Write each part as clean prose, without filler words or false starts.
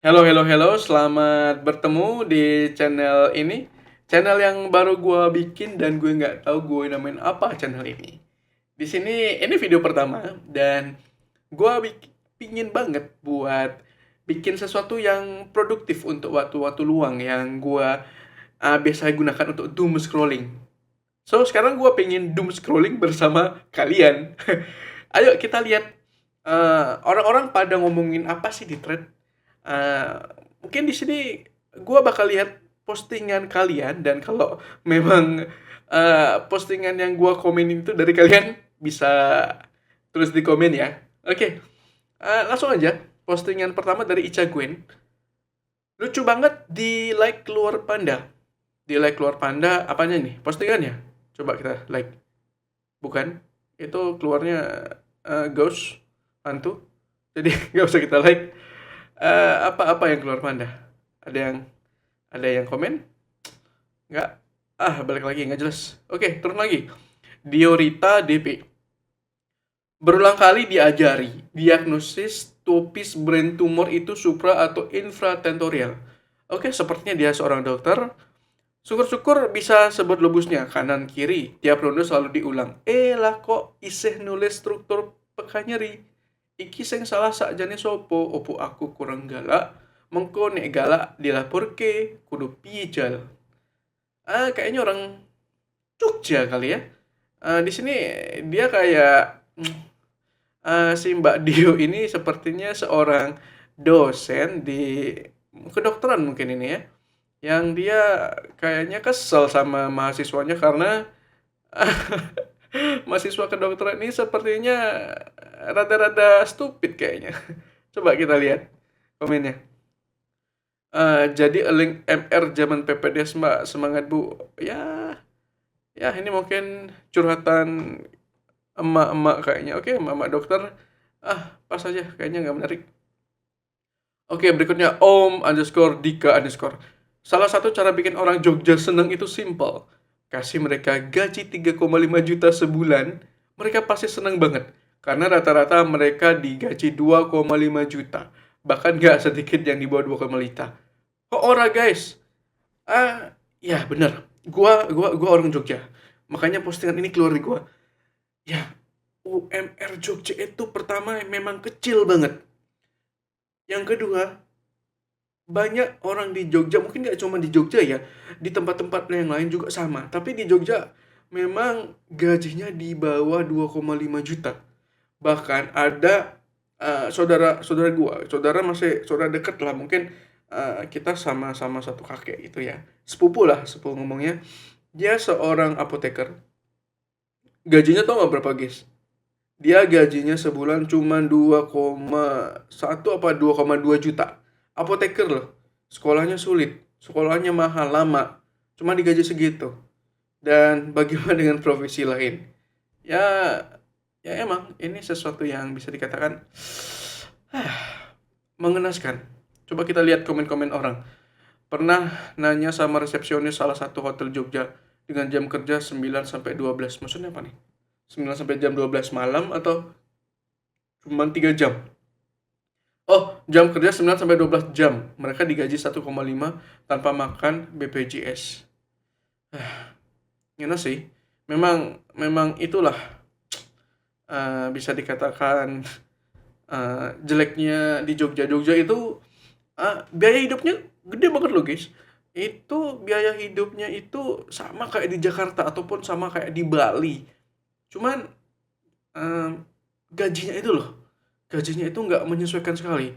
Halo, selamat bertemu di channel ini. Channel yang baru gue bikin dan gue nggak tahu gue namain apa channel ini. Di sini ini video pertama dan gue pingin banget buat bikin sesuatu yang produktif untuk waktu-waktu luang yang gue biasa gunakan untuk doom scrolling. So sekarang gue pengen doom scrolling bersama kalian. Ayo kita lihat orang-orang pada ngomongin apa sih di thread. Eh, Mungkin di sini gue bakal lihat postingan kalian dan kalau memang postingan yang gue komenin itu dari kalian bisa tulis di komen ya. Oke, langsung aja. Postingan pertama dari Ica Gwen. Lucu banget di like keluar panda. Di like keluar panda apanya nih? Postingannya. Coba kita like. Bukan. Itu keluarnya ghost hantu. Jadi nggak usah kita like. Apa yang keluar panda? Ada yang komen? Nggak. Balik lagi nggak jelas. Oke, turun lagi. Diorita DP. Berulang kali diajari, diagnosis topis brain tumor itu supra atau infratentorial. Oke, sepertinya dia seorang dokter. Syukur-syukur bisa sebut lobusnya kanan kiri. Tiap ronde selalu diulang. Lah kok isih nulis struktur peka nyeri. Iki sing salah sakjane sopo? Opo aku kurang galak? Mengko nek galak dilaporke kudu pijal. Kayaknya orang Jogja kali ya. Di sini dia kayak si Mbak Dio ini sepertinya seorang dosen di kedokteran mungkin ini ya. Yang dia kayaknya kesel sama mahasiswanya karena mahasiswa kedokteran ini sepertinya rada-rada stupid kayaknya. Coba kita lihat komennya. Jadi link MR zaman PPDS Mbak, semangat Bu. Ya ini mungkin curhatan emak-emak kayaknya. Oke, emak-emak dokter. Pas aja, kayaknya nggak menarik. Oke, berikutnya Om underscore Dika underscore. Salah satu cara bikin orang Jogja seneng itu simple. Kasih mereka gaji 3,5 juta sebulan, mereka pasti seneng banget. Karena rata-rata mereka digaji 2,5 juta. Bahkan nggak sedikit yang di bawah 2,5 juta. Oh, ora guys. Ya bener. Gua orang Jogja. Makanya postingan ini keluar di gua. Ya, UMR Jogja itu pertama memang kecil banget. Yang kedua, banyak orang di Jogja, mungkin nggak cuma di Jogja ya, di tempat-tempat yang lain juga sama. Tapi di Jogja memang gajinya di bawah 2,5 juta. Bahkan ada saudara gua, saudara dekat lah, mungkin kita sama-sama satu kakek itu ya. Sepupu lah, sepupu ngomongnya. Dia seorang apoteker. Gajinya tau nggak berapa guys? Dia gajinya sebulan cuma 2,1 apa 2,2 juta. Apoteker loh. Sekolahnya sulit, sekolahnya mahal, lama. Cuma digaji segitu. Dan bagaimana dengan profesi lain? Ya, ya emang ini sesuatu yang bisa dikatakan mengenaskan. Coba kita lihat komen-komen orang. Pernah nanya sama resepsionis salah satu hotel Jogja dengan jam kerja 9 sampai 12. Maksudnya apa nih? 9 sampai jam 12 malam atau cuma 3 jam? Oh, jam kerja 9 sampai 12 jam. Mereka digaji 1,5 tanpa makan BPJS. Gimana sih? Memang itulah bisa dikatakan jeleknya di Jogja. Jogja itu biaya hidupnya gede banget loh guys. Itu biaya hidupnya itu sama kayak di Jakarta ataupun sama kayak di Bali. Cuman eh, gajinya itu loh. Gajinya itu nggak menyesuaikan sekali.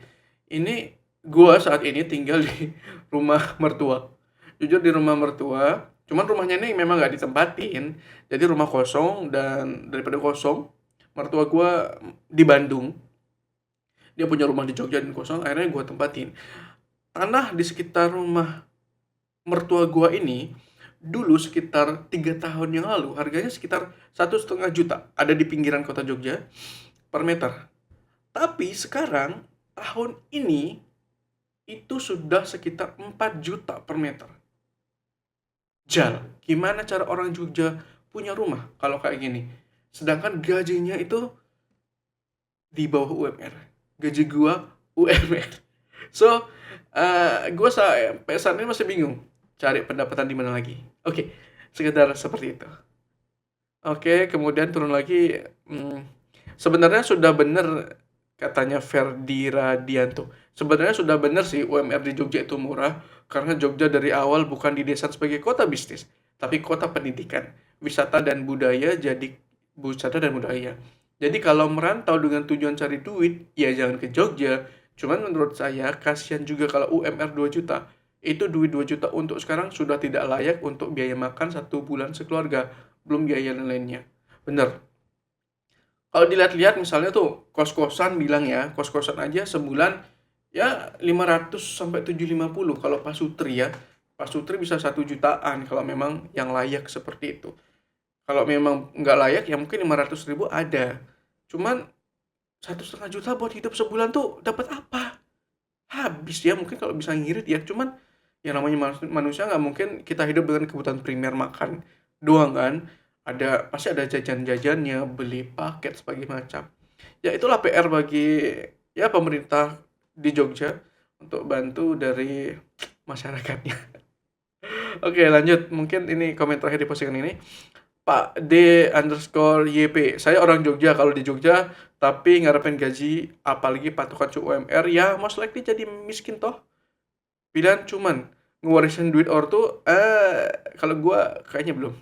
Ini gua saat ini tinggal di rumah mertua. Jujur di rumah mertua, cuman rumahnya ini memang nggak ditempatin. Jadi rumah kosong dan daripada kosong, mertua gua di Bandung. Dia punya rumah di Jogja dan kosong, akhirnya gua tempatin. Tanah di sekitar rumah mertua gua ini dulu sekitar 3 tahun yang lalu harganya sekitar 1,5 juta, ada di pinggiran kota Jogja per meter. Tapi sekarang tahun ini itu sudah sekitar 4 juta per meter. Jal, gimana cara orang Jogja punya rumah kalau kayak gini? Sedangkan gajinya itu di bawah UMR. Gaji gua UMR. So, gue sampai saat ini masih bingung cari pendapatan di mana lagi. Oke, sekedar seperti itu. Oke, kemudian turun lagi, sebenarnya sudah bener katanya Ferdi Radianto. Sebenarnya sudah bener sih UMR di Jogja itu murah, karena Jogja dari awal bukan didesain sebagai kota bisnis, tapi kota pendidikan, wisata dan budaya jadi wisata dan budaya. Jadi kalau merantau dengan tujuan cari duit, ya jangan ke Jogja. Cuman menurut saya, kasihan juga kalau UMR 2 juta. Itu duit 2 juta untuk sekarang sudah tidak layak untuk biaya makan 1 bulan sekeluarga, belum biaya lain-lainnya. Bener. Kalau dilihat-lihat misalnya tuh kos-kosan bilang ya, kos-kosan aja sebulan ya 500 sampai 750 kalau Pasutri ya. Pasutri bisa 1 jutaan kalau memang yang layak seperti itu. Kalau memang nggak layak ya mungkin 500 ribu ada. Cuman 1,5 juta buat hidup sebulan tuh dapat apa? Habis ya mungkin kalau bisa ngirit ya. Cuman yang namanya manusia nggak mungkin kita hidup dengan kebutuhan primer makan doang kan. Pasti ada jajan-jajannya, beli paket sebagai macam. Ya itulah PR bagi ya pemerintah di Jogja untuk bantu dari masyarakatnya. Oke lanjut, mungkin ini komen terakhir di postingan ini. Pak D underscore YP, saya orang Jogja, kalau di Jogja tapi ngarepin gaji apalagi patokan UMR ya most likely jadi miskin toh. Pilihan cuman ngewarisin duit ortu, kalau gua kayaknya belum.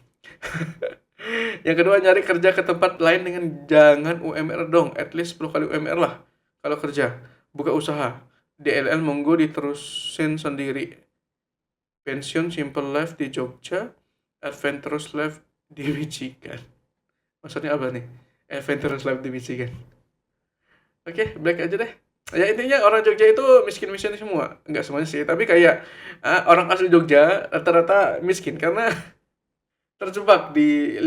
Yang kedua, nyari kerja ke tempat lain dengan jangan UMR dong, at least 10 kali UMR lah. Kalau kerja, buka usaha, DLL monggo diterusin sendiri. Pensiun simple life di Jogja, adventurous life di Michigan. Maksudnya apa nih? Adventurous life di Michigan. Oke, black aja deh. Ya intinya orang Jogja itu miskin-miskin semua. Enggak semuanya sih, tapi kayak orang asli Jogja rata-rata miskin karena terjebak di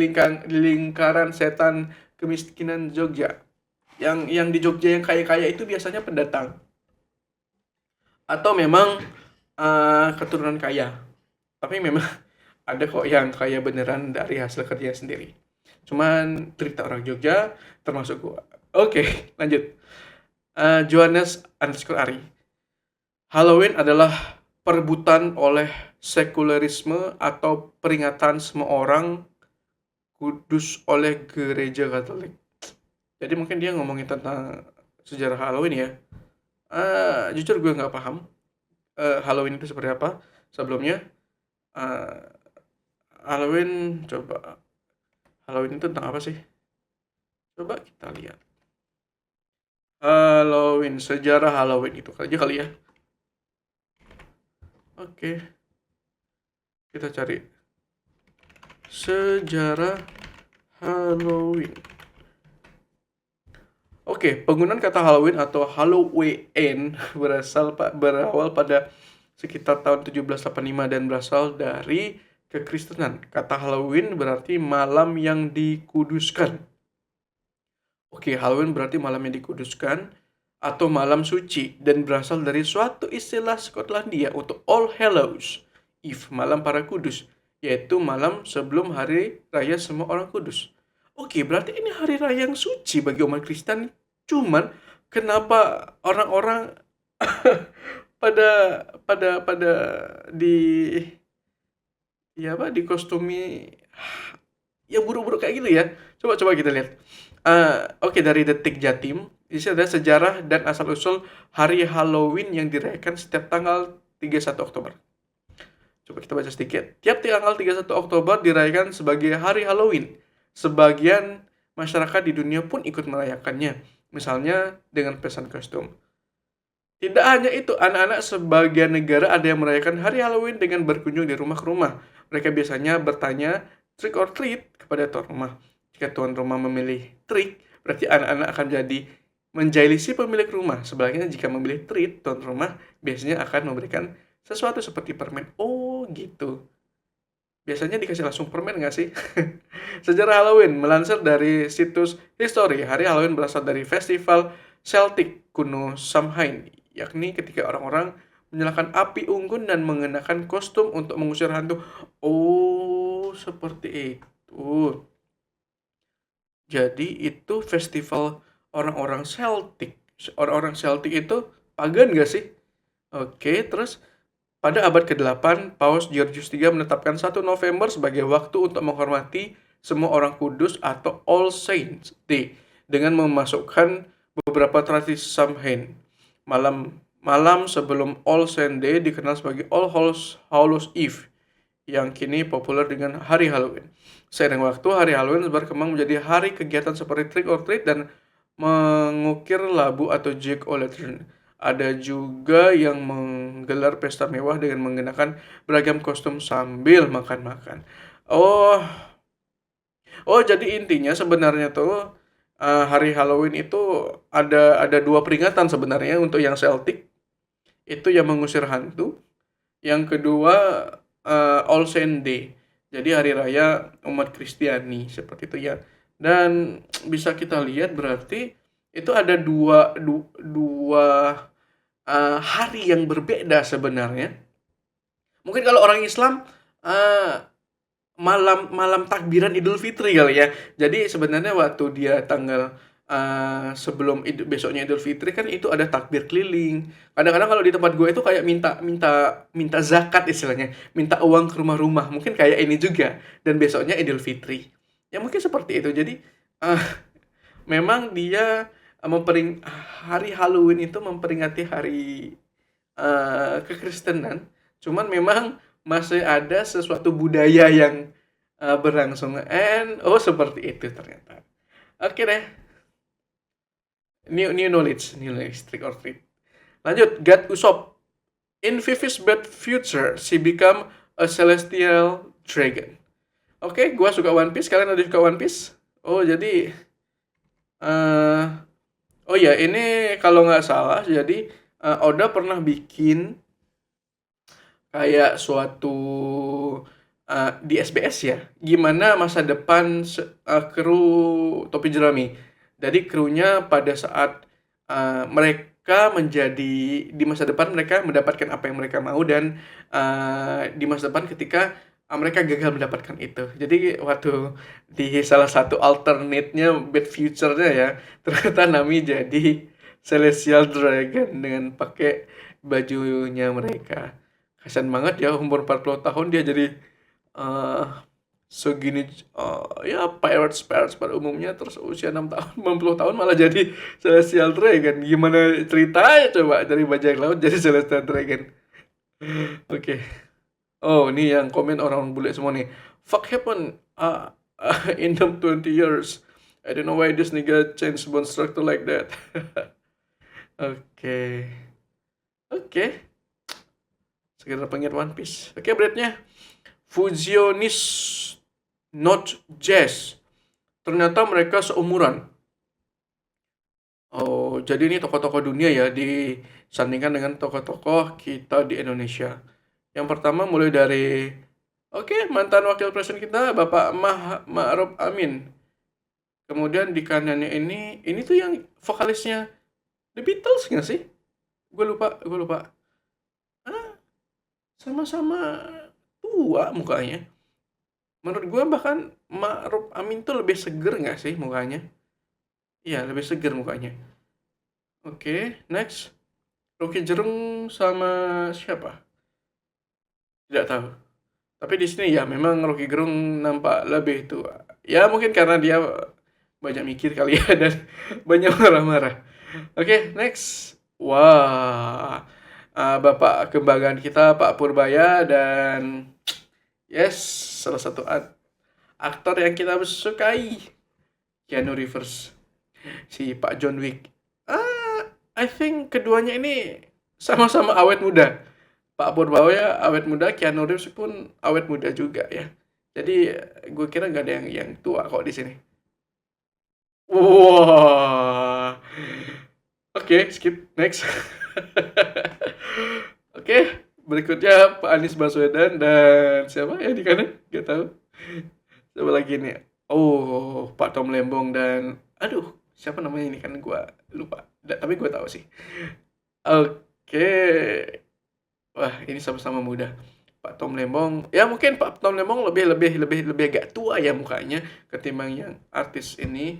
lingkaran setan kemiskinan Jogja. Yang di Jogja yang kaya-kaya itu biasanya pendatang atau memang keturunan kaya. Tapi memang ada kok yang kaya beneran dari hasil kerjanya sendiri. Cuman cerita orang Jogja termasuk gua. Oke, lanjut. Johannes underscore Ari. Halloween adalah perebutan oleh sekularisme atau peringatan semua orang kudus oleh gereja Katolik. Jadi mungkin dia ngomongin tentang sejarah Halloween ya. Jujur gue nggak paham Halloween itu seperti apa sebelumnya. Uh, Halloween itu tentang apa sih? Coba kita lihat. Halloween, sejarah Halloween itu aja kali ya. Oke, kita cari sejarah Halloween. Oke, penggunaan kata Halloween atau Halloween berawal pada sekitar tahun 1785 dan berasal dari kekristenan. Kata Halloween berarti malam yang dikuduskan. Oke, Halloween berarti malam yang dikuduskan atau malam suci dan berasal dari suatu istilah Skotlandia untuk All Hallows Eve, malam para kudus, yaitu malam sebelum hari raya semua orang kudus. Oke, berarti ini hari raya yang suci bagi umat Kristen. Cuman kenapa orang-orang pada pada di ya apa dikostumi yang buruk-buruk kayak gitu ya. Coba kita lihat. Oke, dari Detik Jatim, ini ada sejarah dan asal-usul hari Halloween yang dirayakan setiap tanggal 31 Oktober. Coba kita baca sedikit. Tiap tanggal 31 Oktober dirayakan sebagai hari Halloween. Sebagian masyarakat di dunia pun ikut merayakannya, misalnya dengan pesan kostum. Tidak hanya itu, anak-anak sebagian negara ada yang merayakan hari Halloween dengan berkunjung di rumah ke rumah. Mereka biasanya bertanya trick or treat kepada tuan rumah. Jika tuan rumah memilih trick, berarti anak-anak akan jadi menjahili si pemilik rumah. Sebaliknya jika memilih treat, tuan rumah biasanya akan memberikan sesuatu seperti permen. Oh gitu. Biasanya dikasih langsung permen nggak sih? Sejarah Halloween melansir dari situs History. Hari Halloween berasal dari festival Celtic kuno Samhain, yakni ketika orang-orang menyalakan api unggun dan mengenakan kostum untuk mengusir hantu. Oh, seperti itu. Jadi itu festival orang-orang Celtic. Orang-orang Celtic itu pagan nggak sih? Oke, terus pada abad ke-8, Paus Georgius III menetapkan 1 November sebagai waktu untuk menghormati semua orang kudus atau All Saints Day dengan memasukkan beberapa tradisi Samhain. Malam malam sebelum All Saints Day dikenal sebagai All Hallows Eve yang kini populer dengan hari Halloween. Seiring waktu, hari Halloween berkembang menjadi hari kegiatan seperti trick or treat dan mengukir labu atau jack-o'-lantern. Ada juga yang menggelar pesta mewah dengan mengenakan beragam kostum sambil makan-makan. Oh, oh jadi intinya sebenarnya tuh hari Halloween itu ada dua peringatan sebenarnya. Untuk yang Celtic itu yang mengusir hantu, yang kedua All Saints Day. Jadi hari raya umat Kristiani seperti itu ya. Dan bisa kita lihat berarti itu ada dua hari yang berbeda sebenarnya. Mungkin kalau orang Islam uh, malam malam takbiran Idul Fitri kali ya. Jadi sebenarnya waktu dia tanggal sebelum besoknya Idul Fitri kan itu ada takbir keliling. Kadang-kadang kalau di tempat gue itu kayak minta minta minta zakat istilahnya, minta uang ke rumah-rumah. Mungkin kayak ini juga. Dan besoknya Idul Fitri. Ya mungkin seperti itu. Jadi eh, memang dia hari Halloween itu memperingati hari kekristenan. Cuman memang masih ada sesuatu budaya yang berlangsung. Oh seperti itu ternyata. Oke deh, new knowledge, trick or treat. Lanjut, God Usopp. In Vivi's bad future, she become a celestial dragon. Oke, gua suka One Piece. Kalian ada suka One Piece? Oh jadi, eh oh ya ini kalau nggak salah, jadi Oda pernah bikin kayak suatu di SBS ya, gimana masa depan kru topi jerami. Jadi krunya pada saat mereka menjadi di masa depan mereka mendapatkan apa yang mereka mau, dan di masa depan ketika mereka gagal mendapatkan itu. Jadi waktu di salah satu alternate-nya bad future-nya ya, ternyata Nami jadi Celestial Dragon dengan pakai bajunya mereka. Kasian banget ya, umur 40 tahun dia jadi eh segini, ya pirates pada umumnya, terus usia 6 tahun 60 tahun malah jadi Celestial Dragon. Gimana ceritanya coba dari bajak laut jadi Celestial Dragon? Oke. Oh, ini yang komen orang bule semua nih. Fuck happened in them 20 years. I don't know why this nigga changed bone structure like that. Oke. Oke. Sekedar pengen One Piece. Oke, beratnya Fusionist Not Jazz. Ternyata mereka seumuran. Oh, jadi ini tokoh-tokoh dunia ya disandingkan dengan tokoh-tokoh kita di Indonesia. Yang pertama mulai dari mantan wakil presiden kita Bapak Ma'ruf Amin. Kemudian di kanannya ini tuh yang vokalisnya The Beatles nggak sih? Gue lupa. Ah, sama-sama tua mukanya. Menurut gue bahkan Ma'ruf Amin tuh lebih seger nggak sih mukanya? Iya, lebih seger mukanya. Oke, next. Rocky Gerung sama siapa? Tidak tahu. Tapi di sini ya memang Rocky Gerung nampak lebih tua. Ya mungkin karena dia banyak mikir kali ya dan banyak marah-marah. Oke, next. Wah, Bapak kebanggaan kita Pak Purbaya, dan yes, salah satu aktor yang kita sukai, Keanu Reeves, si Pak John Wick. I think keduanya ini sama-sama awet muda. Pak Purbaya awet muda, Keanu Reeves pun awet muda juga ya. Jadi gue kira nggak ada yang tua kok di sini. Wah, oke, skip next. Oke, berikutnya Pak Anies Baswedan dan siapa ya di kanan? Gak tahu. Siapa lagi nih? Oh, Pak Tom Lembong dan aduh, siapa namanya ini kan gua lupa. Tapi gua tahu sih. Oke. Wah, ini sama-sama muda. Pak Tom Lembong. Ya mungkin Pak Tom Lembong lebih agak tua ya mukanya ketimbang yang artis ini.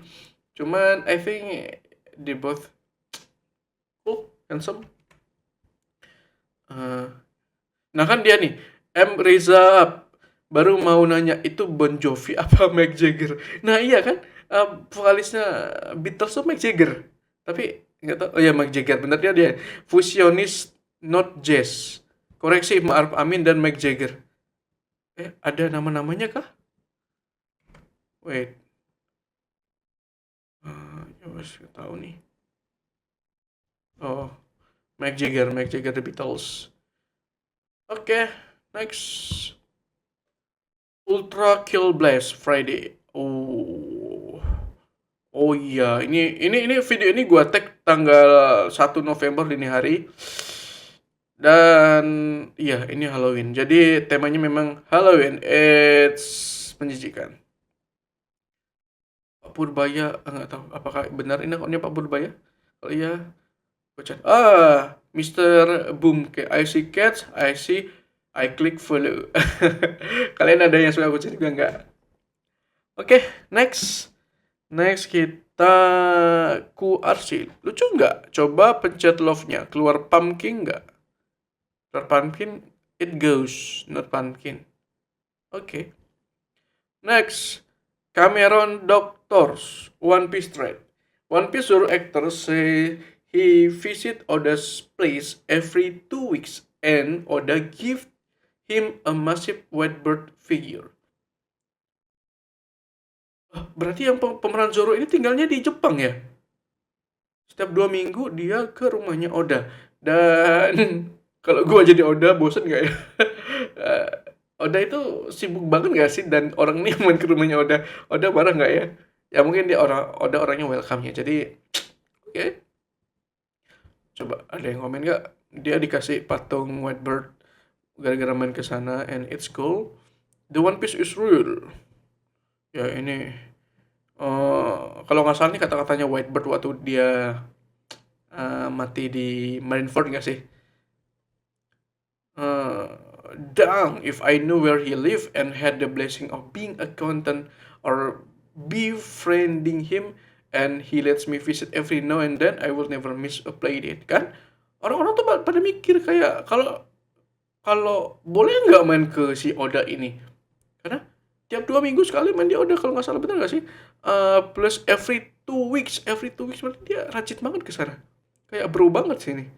Cuman I think they both cool, handsome. Eh, nah kan dia nih, M. Reza baru mau nanya itu Bon Jovi apa Mick Jagger. Nah iya kan, vokalisnya Beatles tuh Mick Jagger. Tapi nggak tahu, oh ya Mick Jagger, bener dia fusionis not jazz. Koreksi Ma'ruf Amin dan Mick Jagger. Ada nama-namanya kah? Wait, ya wes nggak tahu nih. Oh, Mick Jagger The Beatles. Oke, next. Ultra Kill Blast Friday. Oh. Oh iya, ini video ini gua tag tanggal 1 November dini hari. Dan iya, ini Halloween. Jadi temanya memang Halloween. It's menjijikan. Pak Purbaya, nggak tahu apakah benar ini akunnya Pak Purbaya. Kalau iya, baca. Mr. Boom. I see cats, I see, I click follow. Kalian ada yang suka kucing juga nggak? Oke, next. Next kita QRC. Lucu nggak? Coba pencet love-nya. Keluar pumpkin nggak? Keluar pumpkin, it goes. Not pumpkin. Oke. Next. Cameron Doctors. One Piece thread. One Piece suruh actor say he visit Oda's place every 2 weeks and Oda give him a massive white bird figure. Berarti yang pemeran Zoro ini tinggalnya di Jepang ya? Setiap 2 minggu dia ke rumahnya Oda. Dan kalau gua jadi Oda, bosen nggak ya? Eh, Oda itu sibuk banget nggak sih? Dan orang ini main ke rumahnya Oda. Oda marah nggak ya? Ya mungkin Oda orangnya welcome ya. Jadi, oke. Coba ada yang komen nggak? Dia dikasih patung Whitebird gara-gara main ke sana and it's cool. The One Piece is real. Ya ini kalau nggak salah nih kata-katanya Whitebird waktu dia mati di Marineford nggak sih? Damn, if I knew where he lived and had the blessing of being a content or befriending him and he lets me visit every now and then, I will never miss a play date. Kan orang-orang tuh pada mikir kayak kalau kalau boleh nggak main ke si Oda ini, karena tiap 2 minggu sekali main di Oda kalau nggak salah, bener nggak sih? Plus every two weeks berarti dia rajin banget ke sana, kayak bro banget sih ini.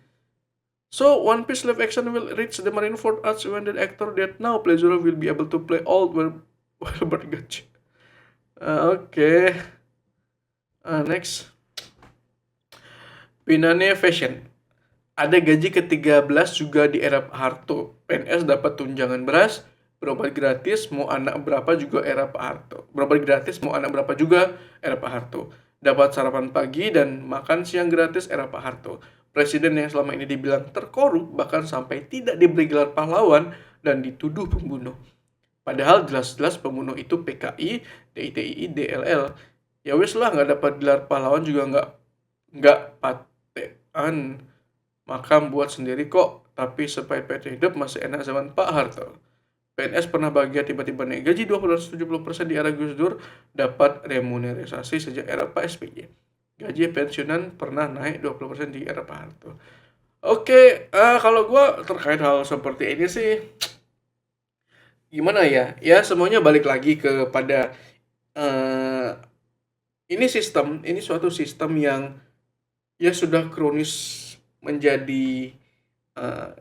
So, One Piece live action will reach the Marineford Arch when the actor that now plays Zoro will be able to play all Wilbur Gotch. Oke. Next. Pinane Fashion. Ada gaji ke-13 juga di era Pak Harto. PNS dapat tunjangan beras, berobat gratis, mau anak berapa juga era Pak Harto. Berobat gratis, mau anak berapa juga era Pak Harto. Dapat sarapan pagi dan makan siang gratis era Pak Harto. Presiden yang selama ini dibilang terkorup bahkan sampai tidak diberi gelar pahlawan dan dituduh pembunuh. Padahal jelas-jelas pembunuh itu PKI, DITII, DLL. Ya wes lah, nggak dapat gelar pahlawan juga nggak patean. Makam buat sendiri kok, tapi sepepet hidup masih enak zaman Pak Harto. PNS pernah bahagia tiba-tiba naik gaji 20-70% di era Gus Dur, dapat remunerasi sejak era Pak SBY. Gaji pensiunan pernah naik 20% di era Pak Harto. Oke, kalau gue terkait hal seperti ini sih, gimana ya? Ya semuanya balik lagi kepada ini suatu sistem yang ya sudah kronis menjadi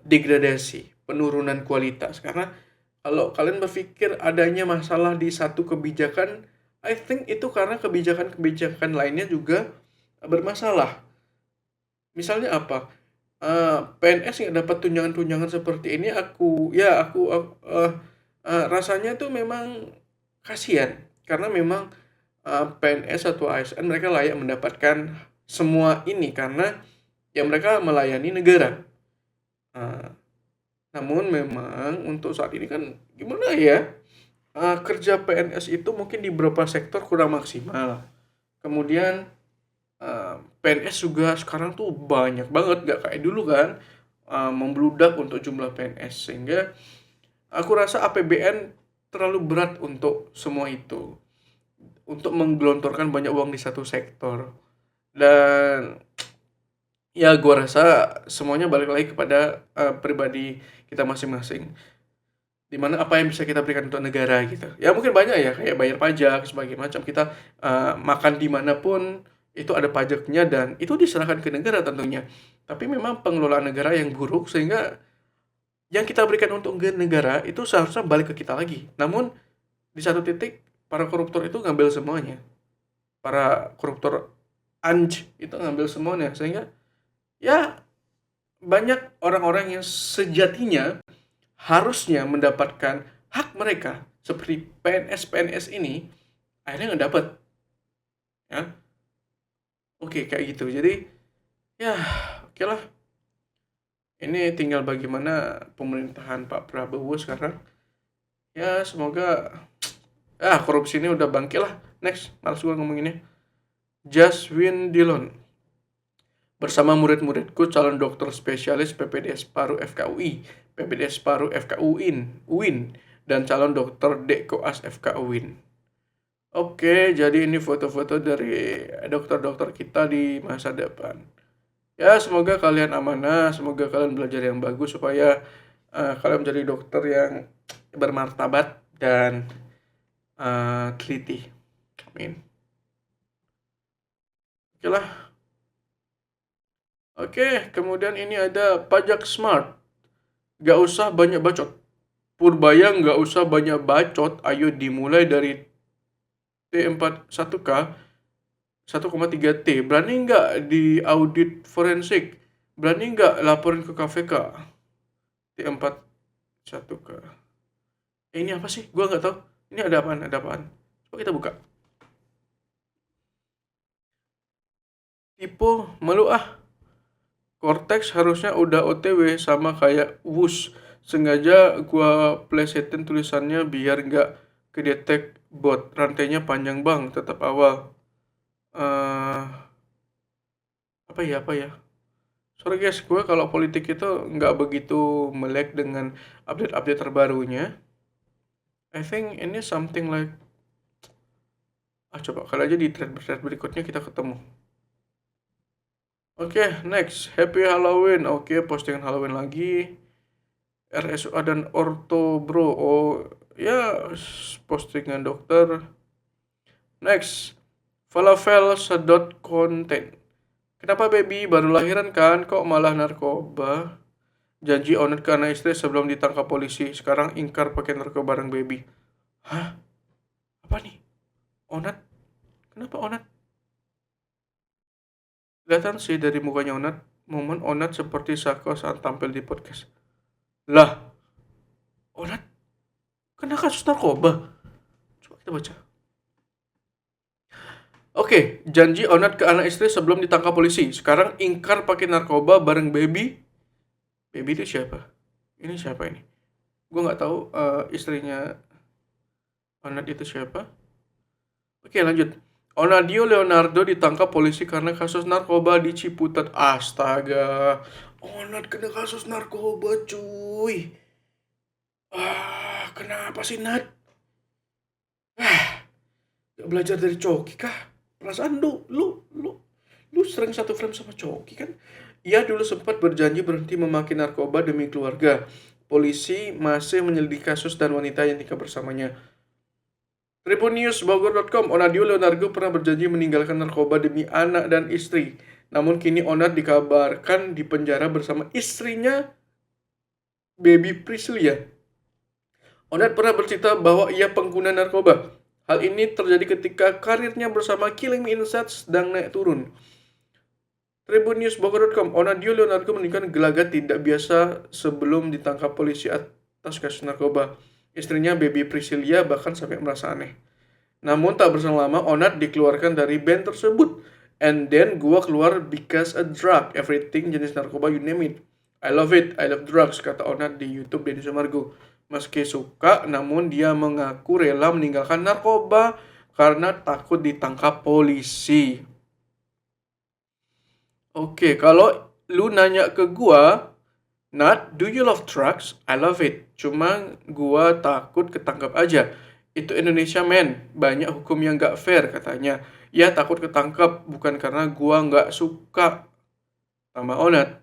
degradasi, penurunan kualitas. Karena kalau kalian berpikir adanya masalah di satu kebijakan, I think itu karena kebijakan-kebijakan lainnya juga bermasalah. Misalnya apa? PNS yang dapat tunjangan-tunjangan seperti ini, rasanya tuh memang kasihan karena memang PNS atau ASN mereka layak mendapatkan semua ini karena ya mereka melayani negara. Namun memang untuk saat ini kan gimana ya? Kerja PNS itu mungkin di beberapa sektor kurang maksimal. Kemudian PNS juga sekarang tuh banyak banget, gak kayak dulu kan, membludak untuk jumlah PNS, sehingga aku rasa APBN terlalu berat untuk semua itu, untuk menggelontorkan banyak uang di satu sektor. Dan Ya gua rasa semuanya balik lagi kepada pribadi kita masing-masing. Dimana apa yang bisa kita berikan untuk negara gitu. Ya mungkin banyak ya kayak bayar pajak sebagai macam kita makan di mana pun itu ada pajaknya dan itu diserahkan ke negara tentunya. Tapi memang pengelolaan negara yang buruk sehingga yang kita berikan untuk negara itu seharusnya balik ke kita lagi. Namun di satu titik para koruptor itu ngambil semuanya. Para koruptor itu ngambil semuanya sehingga ya banyak orang-orang yang sejatinya harusnya mendapatkan hak mereka seperti PNS ini akhirnya nggak dapat ya. Oke kayak gitu. Jadi ya oke lah. Ini tinggal bagaimana pemerintahan Pak Prabowo sekarang. Ya semoga korupsi ini udah bangkit lah. Next, males gue ngomonginnya. Jaswin Dillon bersama murid-muridku calon dokter spesialis PPDS Paru FKUI, PPDS Paru UIN, dan calon dokter DKOAS FK UIN. Oke, jadi ini foto-foto dari dokter-dokter kita di masa depan. Ya, semoga kalian amanah, semoga kalian belajar yang bagus supaya kalian menjadi dokter yang bermartabat dan teliti. Amin. Oke lah. Oke, kemudian ini ada pajak smart. Gak usah banyak bacot. Purbaya gak usah banyak bacot. Ayo dimulai dari T41K 1,3T. Berani nggak di audit forensik? Berani nggak laporin ke KPK? T41K. Ini apa sih? Gua nggak tahu. Ini ada apaan? Ada apaan? Coba kita buka. Tipe malu Cortex harusnya udah OTW sama kayak Wush. Sengaja gua plesetin tulisannya biar nggak kedetek bot. Rantainya panjang bang, tetap awal. Apa ya? Sorry guys, gue kalau politik itu nggak begitu melek dengan update-update terbarunya. I think ini something like coba kali aja di thread berikutnya kita ketemu. Oke, next. Happy Halloween. Oke, postingan Halloween lagi. RSUA dan Orto Bro. Oh, ya postingan dokter. Next. Falafel sedot konten. Kenapa baby baru lahiran kan? Kok malah narkoba? Janji onet ke anak istri sebelum ditangkap polisi. Sekarang ingkar pakai narkoba bareng baby. Hah? Apa nih? Onat? Kenapa Onat? Kelihatan sih dari mukanya Onat. Momen Onat seperti Sako saat tampil di podcast. Lah, Onat kena kasus narkoba. Coba kita baca. Oke, janji Onat ke anak istri sebelum ditangkap polisi. Sekarang ingkar pakai narkoba bareng baby. Baby itu siapa? Ini siapa ini? Gue nggak tahu istrinya Onat itu siapa. Oke, lanjut. Onadio Leonardo ditangkap polisi karena kasus narkoba di Ciputat. Astaga. Onat kena kasus narkoba, cuy. Kenapa sih, Nat? Gak belajar dari Coki kah? Perasaan lu sering satu frame sama Coki kan? Ia dulu sempat berjanji berhenti memakai narkoba demi keluarga. Polisi masih menyelidiki kasus dan wanita yang tinggal bersamanya. Tribunnews.bogor.com, Onadio Leonardo pernah berjanji meninggalkan narkoba demi anak dan istri. Namun kini Onat dikabarkan di penjara bersama istrinya, Baby Priscilia. Onat pernah bercerita bahwa ia pengguna narkoba. Hal ini terjadi ketika karirnya bersama Killing Me Inside sedang naik turun. Tribunnews.bogor.com, Onadio Leonardo menunjukkan gelagat tidak biasa sebelum ditangkap polisi atas kasus narkoba. Istrinya Baby Priscilia bahkan sampai merasa aneh. Namun tak berselang lama Onat dikeluarkan dari band tersebut. And then gua keluar because a drug. Everything jenis narkoba you name it. I love it. I love drugs, kata Onat di YouTube Denny Sumargo. Meski suka, namun dia mengaku rela meninggalkan narkoba karena takut ditangkap polisi. Oke, kalau lu nanya ke gua, Nat, do you love drugs? I love it. Cuma gua takut ketangkap aja. Itu Indonesia men, banyak hukum yang gak fair katanya. Ya takut ketangkap, bukan karena gua gak suka. Tambah Onat.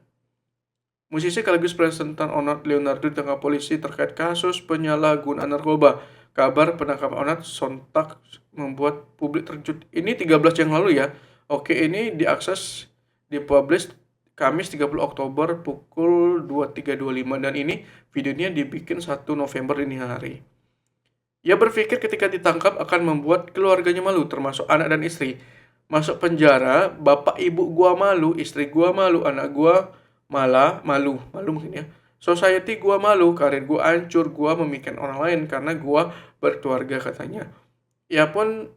Musisi sekaligus presenter Onat Leonardo ditangkap polisi terkait kasus penyalahgunaan narkoba. Kabar penangkapan Onat sontak membuat publik terkejut. Ini 13 yang lalu ya. Oke, ini diakses, dipublish Kamis 30 Oktober pukul 23.25 dan ini videonya dibikin 1 November dini hari. Ia berpikir ketika ditangkap akan membuat keluarganya malu, termasuk anak dan istri. Masuk penjara, bapak ibu gua malu, istri gua malu, anak gua malah malu mungkin ya. Society gua malu, karir gua hancur, gua memikirkan orang lain karena gua berkeluarga katanya. Ia pun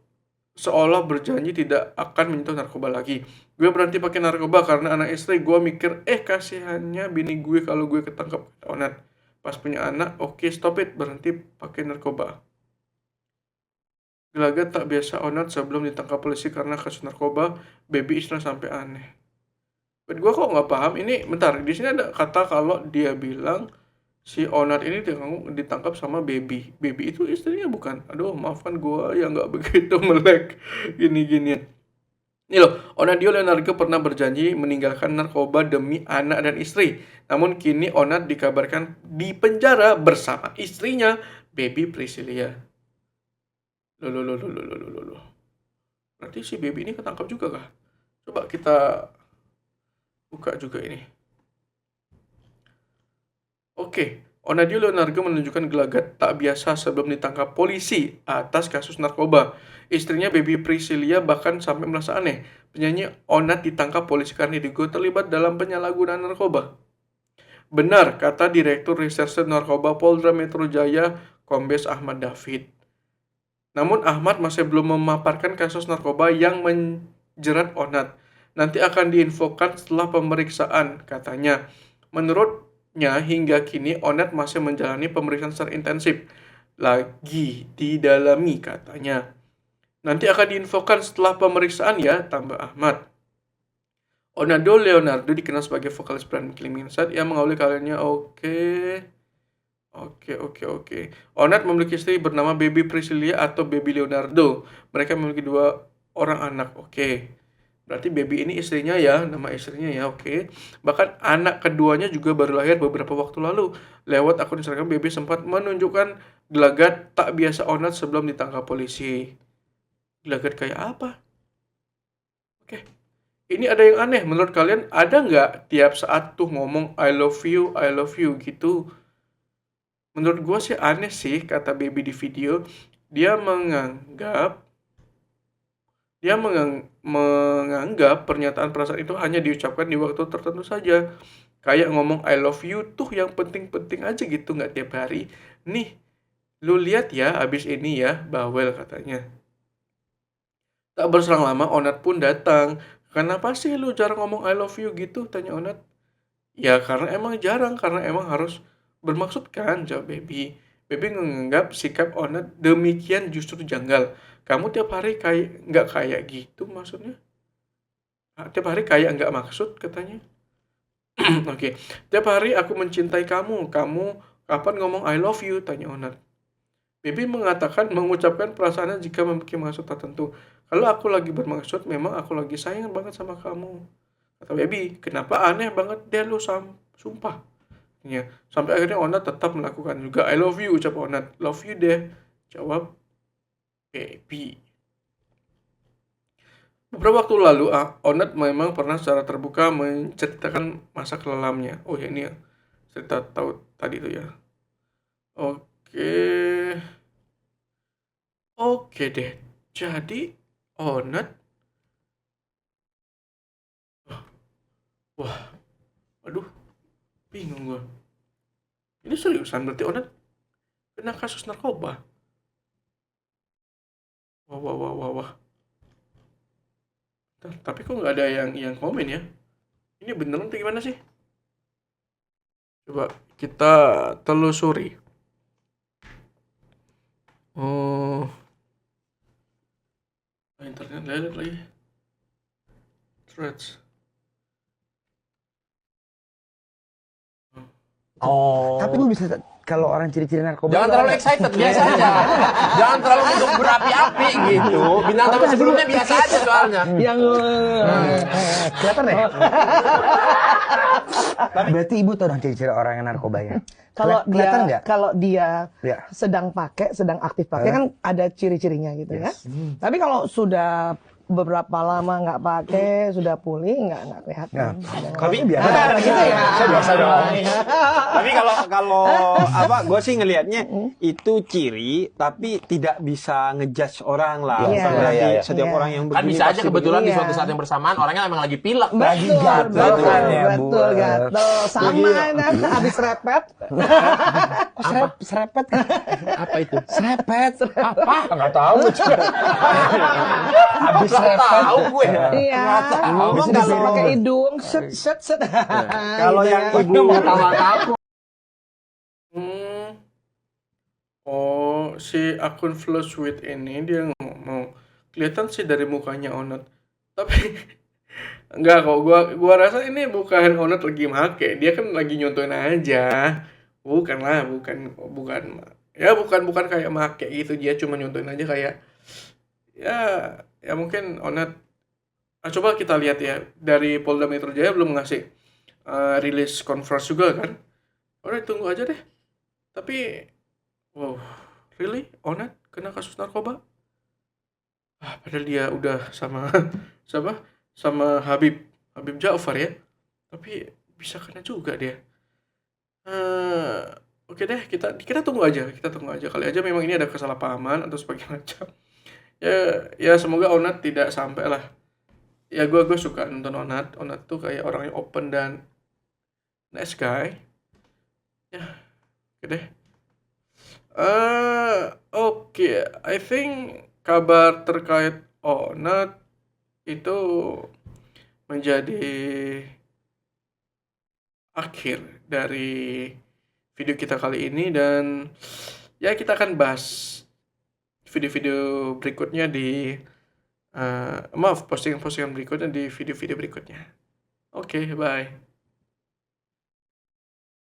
seolah berjanji tidak akan menyentuh narkoba lagi. Gue berhenti pakai narkoba karena anak istri. Gue mikir, kasihannya bini gue kalau gue ketangkap. Onat. Pas punya anak, oke stop it, berhenti pakai narkoba. Gelagat tak biasa Onat sebelum ditangkap polisi karena kasus narkoba. Baby istilah sampai aneh. Buat gue kok nggak paham. Ini bentar, di sini ada kata kalau dia bilang si Onat ini ditangkap sama Baby. Baby itu istrinya bukan? Aduh, maafkan gue yang nggak begitu melek gini-ginian. Ini loh, Onadio Leonardo pernah berjanji meninggalkan narkoba demi anak dan istri. Namun kini Onat dikabarkan di penjara bersama istrinya, Baby Priscilia. Loh. Berarti si Baby ini ketangkap juga kah? Coba kita buka juga ini. Oke, Onadio Leonardo menunjukkan gelagat tak biasa sebelum ditangkap polisi atas kasus narkoba. Istrinya Baby Priscilia bahkan sampai merasa aneh. Penyanyi Onat ditangkap polisi karena diduga terlibat dalam penyalahgunaan narkoba. Benar, kata Direktur Reserse Narkoba Polda Metro Jaya, Kombes Ahmad David. Namun Ahmad masih belum memaparkan kasus narkoba yang menjerat Onat. Nanti akan diinfokan setelah pemeriksaan, katanya. Menurutnya, hingga kini Onat masih menjalani pemeriksaan secara intensif. Lagi didalami, katanya. Nanti akan diinfokan setelah pemeriksaan ya, tambah Ahmad. Onado Leonardo dikenal sebagai vokalis band Killing Inside yang mengawali karirnya. Oke. Onat memiliki istri bernama Baby Priscilia atau Baby Leonardo. Mereka memiliki 2 orang anak. Oke. Berarti Baby ini istrinya ya, nama istrinya ya. Oke. Bahkan anak keduanya juga baru lahir beberapa waktu lalu. Lewat akun Instagram, Baby sempat menunjukkan gelagat tak biasa Onat sebelum ditangkap polisi. Gelagat kayak apa? Oke. Ini ada yang aneh. Menurut kalian ada nggak tiap saat tuh ngomong I love you gitu? Menurut gue sih aneh sih, kata Baby di video. Dia menganggap pernyataan perasaan itu hanya diucapkan di waktu tertentu saja. Kayak ngomong I love you tuh yang penting-penting aja gitu, nggak tiap hari. Nih, lu lihat ya abis ini ya, bawel katanya. Tak berselang lama, Onat pun datang. Kenapa sih lu jarang ngomong I love you gitu, tanya Onat. Ya karena emang jarang, karena emang harus bermaksud kan, jawab Baby. Baby menganggap sikap Onat demikian justru janggal. Kamu tiap hari nggak kayak gitu maksudnya? Tiap hari kayak nggak maksud katanya. Oke. Tiap hari aku mencintai kamu. Kamu kapan ngomong I love you? Tanya Onat. Baby mengatakan mengucapkan perasaannya jika memiliki maksud tertentu. Kalau aku lagi bermaksud, memang aku lagi sayang banget sama kamu. Kata Baby, kenapa aneh banget deh lu sumpah. Ya, sampai akhirnya Onat tetap melakukan juga I love you, ucap Onat. Love you deh, jawab Baby. Beberapa waktu lalu, Onat memang pernah secara terbuka menceritakan masa kelalamnya. Oh ya, ini ya, cerita tahu tadi itu ya. Oke deh. Jadi Onat, wah, aduh, bingung gue. Ini seriusan berarti Onat kena kasus narkoba. Wah. Tapi kok nggak ada yang komen ya? Ini beneran atau gimana sih? Coba kita telusuri. Oh, internet lihat lagi. Threads. Tapi lu bisa kalau orang ciri-ciri narkoba. Jangan terlalu excited, biasa aja. Jangan terlalu berapi-api gitu. Bintang tamu sebelumnya biasa aja soalnya. Yang kelihatan ya. Berarti ibu tahu dong ciri-ciri orang yang narkoba ya. Kalau dia Ya. sedang aktif pakai kan ada ciri-cirinya gitu ya. Tapi kalau sudah beberapa lama nggak pakai, sudah pulih nggak kelihatan. Tapi biasa. Gitu ya. Saya biasa dong. Tapi kalau gue sih ngelihatnya itu ciri, tapi tidak bisa ngejudge orang lah. Iya. Bukan berarti Iya. setiap orang yang Kan begini bisa aja pasti kebetulan di Iya. suatu saat yang bersamaan orangnya emang lagi pilek. Lagi gatel kan ya, Bu. Betul. Sama habis repet. Serepet. Apa itu? Serepet. Apa? Enggak tahu juga. Habis Nggak serepet. tahu gue. Iya. Emang Bisa kalau- pakai hidung, set. Kalau Gitu yang ya. ibu Oh, si akun Flowsweet ini dia mau kelihatan sih dari mukanya Onat. Tapi enggak kok, gua rasa ini bukan Onat lagi make, dia kan lagi nyontoin aja. Bukan kayak make gitu, dia cuma nyontoin aja kayak ya mungkin Onat. Coba kita lihat ya, dari Polda Metro Jaya belum ngasih rilis conference juga kan. Udah tunggu aja deh. Tapi wow, really? Onat kena kasus narkoba? Padahal dia udah sama Habib Ja'far ya. Tapi bisa kena juga dia. Oke deh, kita tunggu aja. Kali aja memang ini ada kesalahpahaman atau sebagainya macam. Ya semoga Onat tidak sampai lah. Ya gue suka nonton Onat. Onat tuh kayak orang yang open dan nice guy. Ya, oke deh. Oke, I think kabar terkait Onat itu menjadi akhir dari video kita kali ini, dan ya kita akan bahas video-video berikutnya di postingan-postingan berikutnya di video-video berikutnya. Oke, bye.